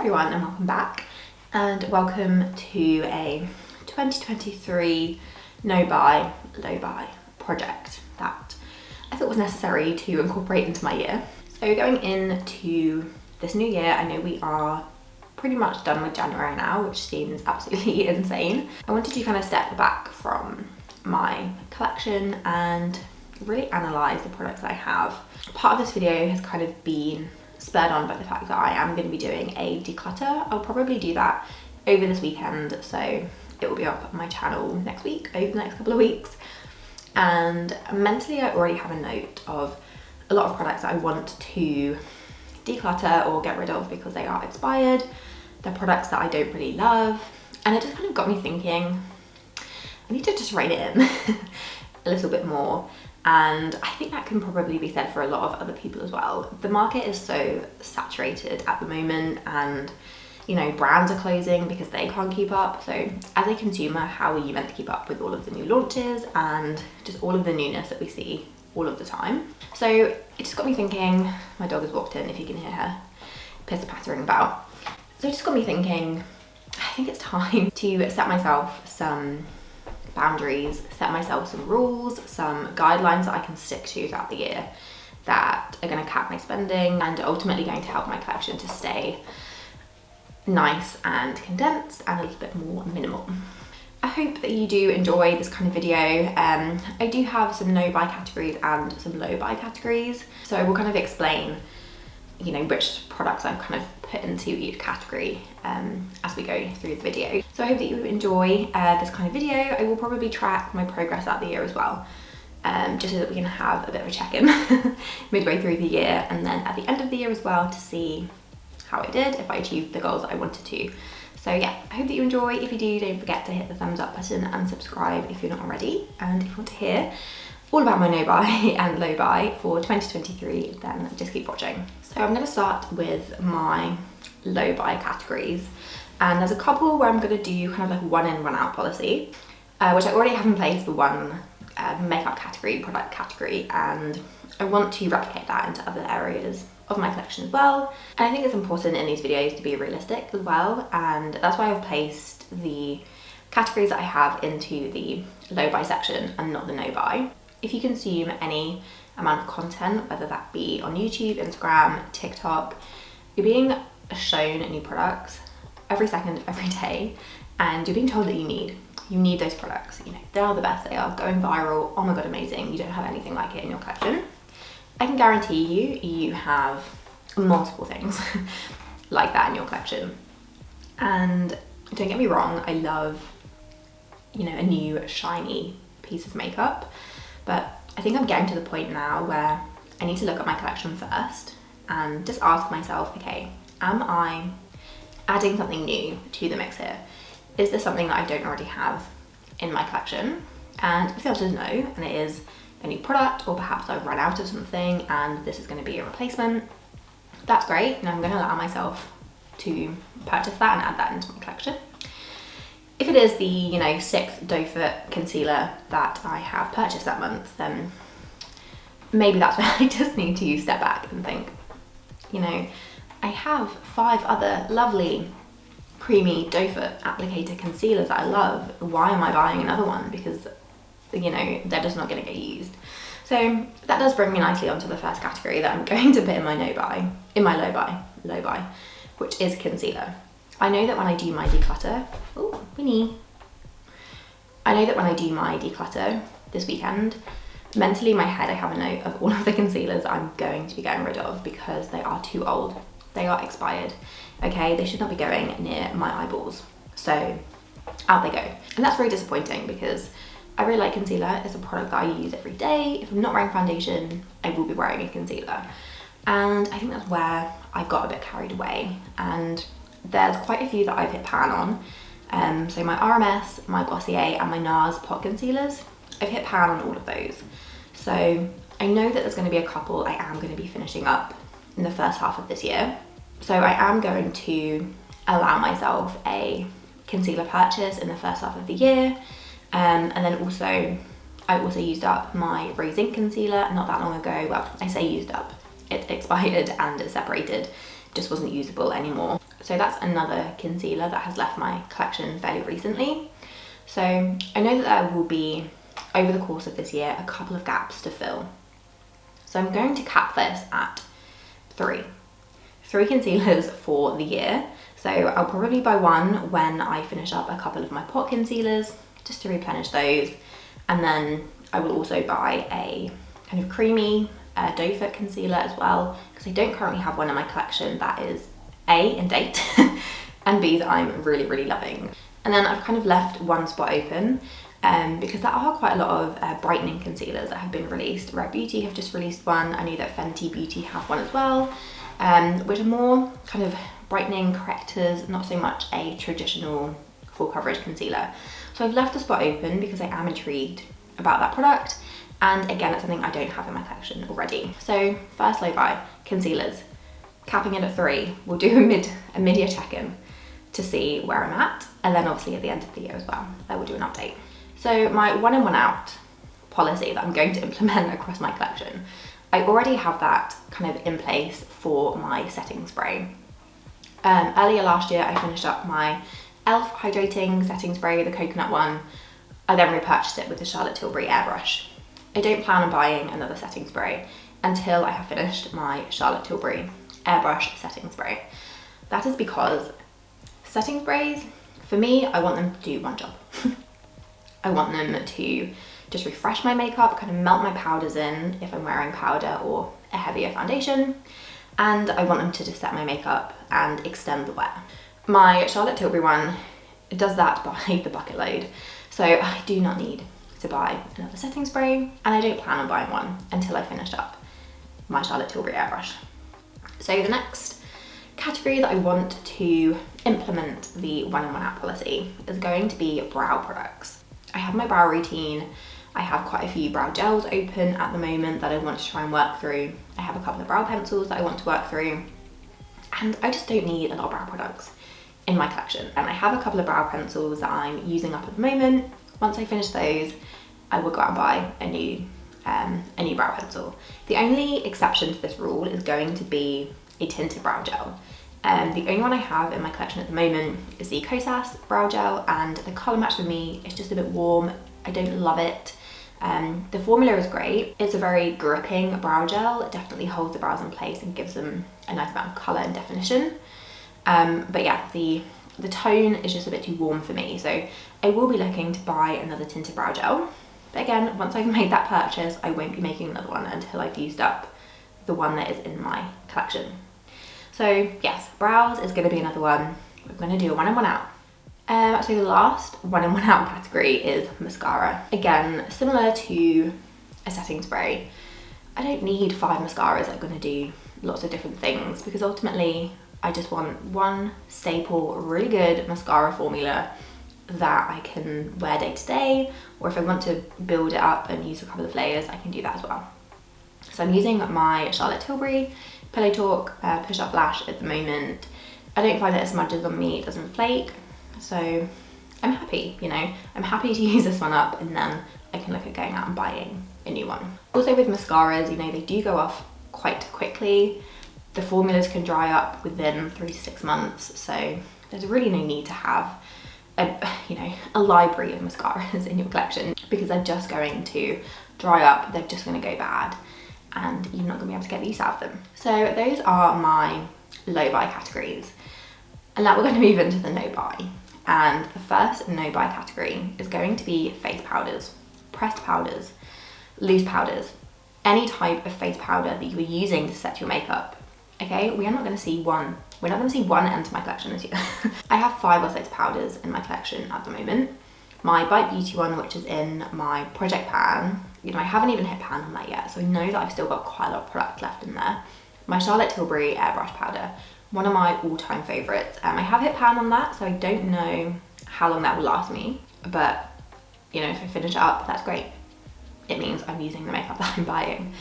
everyone and welcome back, and welcome to a 2023 no buy, low buy project that I thought was necessary to incorporate into my year. So going into this new year, I know we are pretty much done with January now, which seems absolutely insane. I wanted to kind of step back from my collection and really analyse the products that I have. Part of this video has kind of been spurred on by the fact that I am going to be doing a declutter. I'll probably do that over this weekend, so it will be up on my channel next week, over the next couple of weeks. And mentally I already have a note of a lot of products that I want to declutter or get rid of because they are expired. They're products that I don't really love, and it just kind of got me thinking I need to just rein it in a little bit more. And I think that can probably be said for a lot of other people as well. The market is so saturated at the moment, and you know, brands are closing because they can't keep up. So as a consumer, how are you meant to keep up with all of the new launches and just all of the newness that we see all of the time? So it just got me thinking. My dog has walked in, if you can hear her pitter pattering about. So it just got me thinking, I think it's time to set myself some boundaries, set myself some rules, some guidelines that I can stick to throughout the year that are going to cap my spending and ultimately going to help my collection to stay nice and condensed and a little bit more minimal. I hope that you do enjoy this kind of video. I do have some no buy categories and some low buy categories, so we'll kind of explain, you know, which products I've kind of put into each category as we go through the video. So I hope that you enjoy this kind of video. I will probably track my progress out the year as well, just so that we can have a bit of a check-in midway through the year, and then at the end of the year as well, to see how I did, if I achieved the goals that I wanted to. So yeah, I hope that you enjoy. If you do, don't forget to hit the thumbs up button and subscribe if you're not already. And if you want to hear all about my no buy and low buy for 2023, then just keep watching. So I'm going to start with my low buy categories, and there's a couple where I'm going to do kind of like one in, one out policy, which I already have in place for one makeup category, product category, and I want to replicate that into other areas of my collection as well. And I think it's important in these videos to be realistic as well, and that's why I've placed the categories that I have into the low buy section and not the no buy. If you consume any amount of content, whether that be on YouTube, Instagram, TikTok, you're being shown new products every second, every day, and you're being told that you need those products. You know, they are the best, they are going viral, oh my god, amazing, you don't have anything like it in your collection. I can guarantee you have multiple things like that in your collection. And don't get me wrong, I love, you know, a new shiny piece of makeup, but I think I'm getting to the point now where I need to look at my collection first and just ask myself, okay, am I adding something new to the mix here? Is this something that I don't already have in my collection? And if the answer is no, and it is a new product, or perhaps I've run out of something and this is going to be a replacement, that's great, and I'm going to allow myself to purchase that and add that into my collection. If it is the, you know, 6th doe foot concealer that I have purchased that month, then maybe that's where I just need to step back and think, you know, I have 5 other lovely creamy doe foot applicator concealers that I love. Why am I buying another one? Because, you know, they're just not going to get used. So that does bring me nicely onto the first category that I'm going to put in my no buy, in my low buy, which is concealer. I know that when I do my declutter, oh, Winnie. I know that when I do my declutter this weekend, mentally in my head I have a note of all of the concealers I'm going to be getting rid of because they are too old. They are expired, okay? They should not be going near my eyeballs. So out they go. And that's really disappointing because I really like concealer. It's a product that I use every day. If I'm not wearing foundation, I will be wearing a concealer. And I think that's where I got a bit carried away. And there's quite a few that I've hit pan on. So my RMS, my Glossier, and my NARS pot concealers, I've hit pan on all of those. So I know that there's going to be a couple I am going to be finishing up in the first half of this year. So I am going to allow myself a concealer purchase in the first half of the year. And then also, I also used up my Rose Inc concealer not that long ago. Well, I say used up, it expired and it separated, just wasn't usable anymore. So that's another concealer that has left my collection fairly recently. So I know that there will be, over the course of this year, a couple of gaps to fill. So I'm going to cap this at three concealers for the year. So I'll probably buy one when I finish up a couple of my pot concealers, just to replenish those. And then I will also buy a kind of creamy doe foot concealer as well, because I don't currently have one in my collection that is A, in date, and B, that I'm really, really loving. And then I've kind of left one spot open because there are quite a lot of brightening concealers that have been released. Rare Beauty have just released one. I know that Fenty Beauty have one as well, which are more kind of brightening correctors, not so much a traditional full coverage concealer. So I've left the spot open because I am intrigued about that product. And again, it's something I don't have in my collection already. So first low buy, concealers. Capping it at 3. We'll do a mid-year check-in to see where I'm at. And then obviously at the end of the year as well, I will do an update. So my 1 in 1 out policy that I'm going to implement across my collection, I already have that kind of in place for my setting spray. Earlier last year, I finished up my e.l.f. hydrating setting spray, the coconut one. I then repurchased it with the Charlotte Tilbury airbrush. I don't plan on buying another setting spray until I have finished my Charlotte Tilbury airbrush setting spray. That is because setting sprays, for me, I want them to do one job. I want them to just refresh my makeup, kind of melt my powders in if I'm wearing powder or a heavier foundation, and I want them to just set my makeup and extend the wear. My Charlotte Tilbury one does that by the bucket load, so I do not need to buy another setting spray, and I don't plan on buying one until I finish up my Charlotte Tilbury airbrush. So the next category that I want to implement the 1 in 1 out policy is going to be brow products. I have my brow routine. I have quite a few brow gels open at the moment that I want to try and work through. I have a couple of brow pencils that I want to work through, and I just don't need a lot of brow products in my collection. And I have a couple of brow pencils that I'm using up at the moment. Once I finish those, I will go out and buy a new brow pencil. The only exception to this rule is going to be a tinted brow gel. The only one I have in my collection at the moment is the Kosas brow gel, and the colour match for me is just a bit warm. I don't love it. The formula is great. It's a very gripping brow gel. It definitely holds the brows in place and gives them a nice amount of colour and definition. But yeah, the tone is just a bit too warm for me. So I will be looking to buy another tinted brow gel. But again, once I've made that purchase, I won't be making another one until I've used up the one that is in my collection. So yes, brows is going to be another one. We're going to do a 1 in 1 out. So the last 1 in 1 out category is mascara. Again, similar to a setting spray, I don't need 5 mascaras that are going to do lots of different things, because ultimately I just want one staple, really good mascara formula that I can wear day to day, or if I want to build it up and use a couple of layers, I can do that as well. So I'm using my Charlotte Tilbury Pillow Talk Push Up Lash at the moment. I don't find that it smudges on me, it doesn't flake, so I'm happy, you know. I'm happy to use this one up, and then I can look at going out and buying a new one. Also with mascaras, you know, they do go off quite quickly. The formulas can dry up within 3 to 6 months, so there's really no need to have a library of mascaras in your collection, because they're just going to dry up, they're just going to go bad, and you're not going to be able to get the use out of them. So those are my low buy categories. And now we're going to move into the no buy. And the first no buy category is going to be face powders, pressed powders, loose powders, any type of face powder that you are using to set your makeup. Okay, we are not going to see one. We're not going to see one enter my collection this year. I have 5 or 6 powders in my collection at the moment. My Bite Beauty one, which is in my project pan, you know, I haven't even hit pan on that yet, so I know that I've still got quite a lot of product left in there. My Charlotte Tilbury airbrush powder, one of my all-time favourites. I have hit pan on that, so I don't know how long that will last me, but you know, if I finish it up, that's great. It means I'm using the makeup that I'm buying.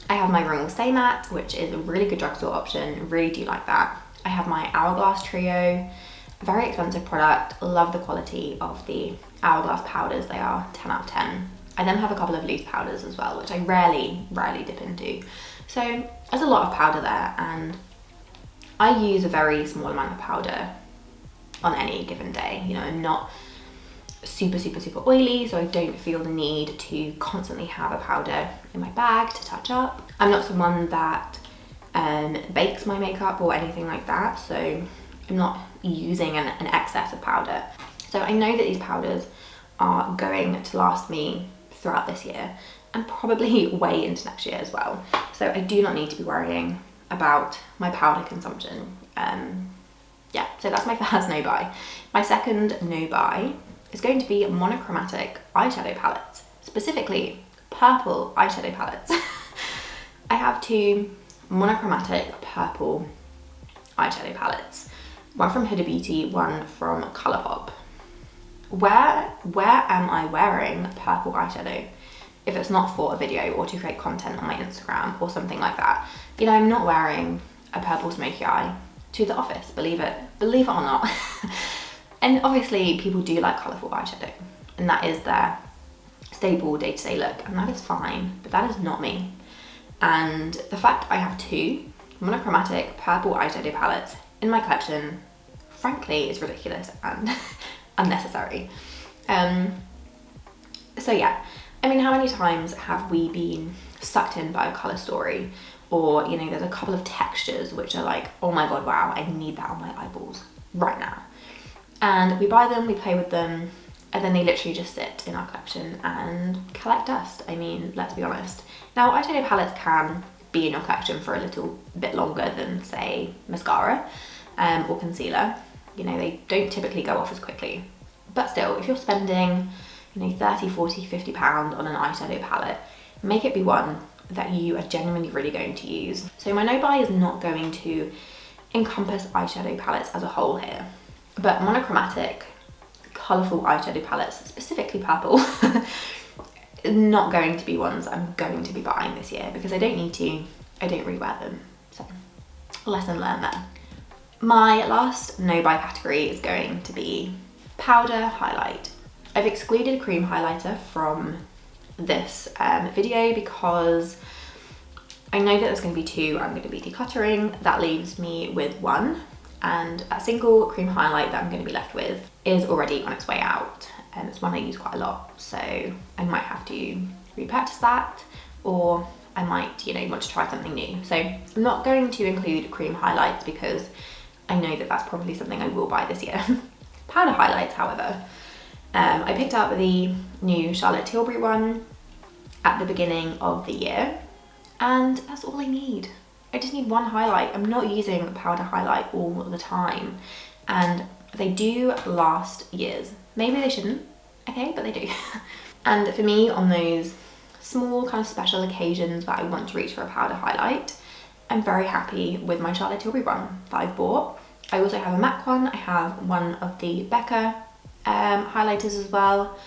I have my Rimmel Stay Matte, which is a really good drugstore option, really do like that. I have my Hourglass Trio, very expensive product, love the quality of the Hourglass powders, they are 10 out of 10. I then have a couple of loose powders as well, which I rarely dip into. So there's a lot of powder there, and I use a very small amount of powder on any given day. You know, I'm not super oily, so I don't feel the need to constantly have a powder in my bag to touch up. I'm not someone that bakes my makeup or anything like that, so I'm not using an excess of powder. So I know that these powders are going to last me throughout this year and probably way into next year as well. So I do not need to be worrying about my powder consumption. Yeah, so that's my first no buy. My second no buy is going to be monochromatic eyeshadow palettes, specifically purple eyeshadow palettes. I have 2 monochromatic purple eyeshadow palettes, one from Huda Beauty, one from Colourpop. Where am I wearing purple eyeshadow if it's not for a video or to create content on my Instagram or something like that? You know, I'm not wearing a purple smoky eye to the office, believe it or not. And obviously people do like colourful eyeshadow, and that is their staple day-to-day look, and that is fine, but that is not me. And the fact I have 2 monochromatic purple eyeshadow palettes in my collection, frankly, is ridiculous and unnecessary. So yeah, I mean, how many times have we been sucked in by a colour story, or, you know, there's a couple of textures which are like, oh my god, wow, I need that on my eyeballs right now. And we buy them, we play with them, and then they literally just sit in our collection and collect dust. I mean, let's be honest. Now, eyeshadow palettes can be in your collection for a little bit longer than, say, mascara or concealer. You know, they don't typically go off as quickly. But still, if you're spending, you know, 30, 40, 50 pounds on an eyeshadow palette, make it be one that you are genuinely really going to use. So my no buy is not going to encompass eyeshadow palettes as a whole here, but monochromatic, colourful eyeshadow palettes, specifically purple, not going to be ones I'm going to be buying this year because I don't need to, I don't really wear them. So, lesson learned there. My last no buy category is going to be powder highlight. I've excluded cream highlighter from this video because I know that there's going to be 2 I'm going to be decluttering. That leaves me with 1, and a single cream highlight that I'm going to be left with is already on its way out, and it's one I use quite a lot, so I might have to repurchase that, or I might, you know, want to try something new. So I'm not going to include cream highlights because I know that that's probably something I will buy this year. Powder highlights, however, I picked up the new Charlotte Tilbury one at the beginning of the year, and that's all I need. I just need 1 highlight. I'm not using a powder highlight all the time, and they do last years. Maybe they shouldn't, okay, but they do. And for me, on those small kind of special occasions that I want to reach for a powder highlight, I'm very happy with my Charlotte Tilbury one that I've bought. I also have a MAC one. I have one of the Becca highlighters as well,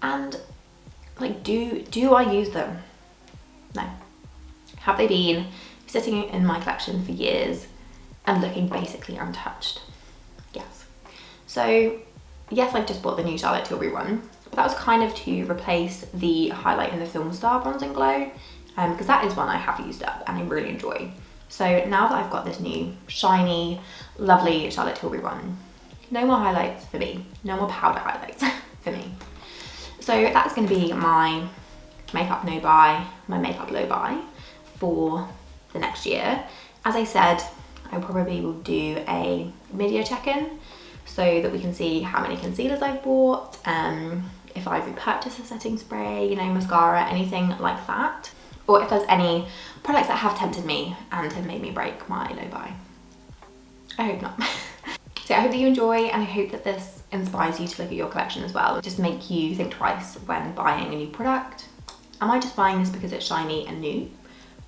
and like, do I use them? No. Have they been sitting in my collection for years and looking basically untouched? Yes. So yes, I've just bought the new Charlotte Tilbury one, but that was kind of to replace the highlight in the Film Star Bronze and Glow, because that is one I have used up and I really enjoy. So now that I've got this new shiny, lovely Charlotte Tilbury one, no more highlights for me, no more powder highlights for me. So that's going to be my makeup no buy, my makeup low buy for the next year. As I said, I probably will do a mid-year check-in so that we can see how many concealers I've bought, if I've repurchased a setting spray, you know, mascara, anything like that, or if there's any products that have tempted me and have made me break my low buy. I hope not. So I hope that you enjoy, and I hope that this inspires you to look at your collection as well. Just make you think twice when buying a new product. Am I just buying this because it's shiny and new?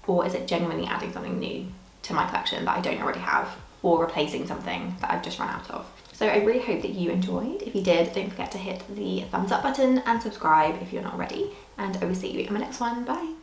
Or is it genuinely adding something new to my collection that I don't already have, or replacing something that I've just run out of? So I really hope that you enjoyed. If you did, don't forget to hit the thumbs up button and subscribe if you're not already. And I will see you in my next one. Bye.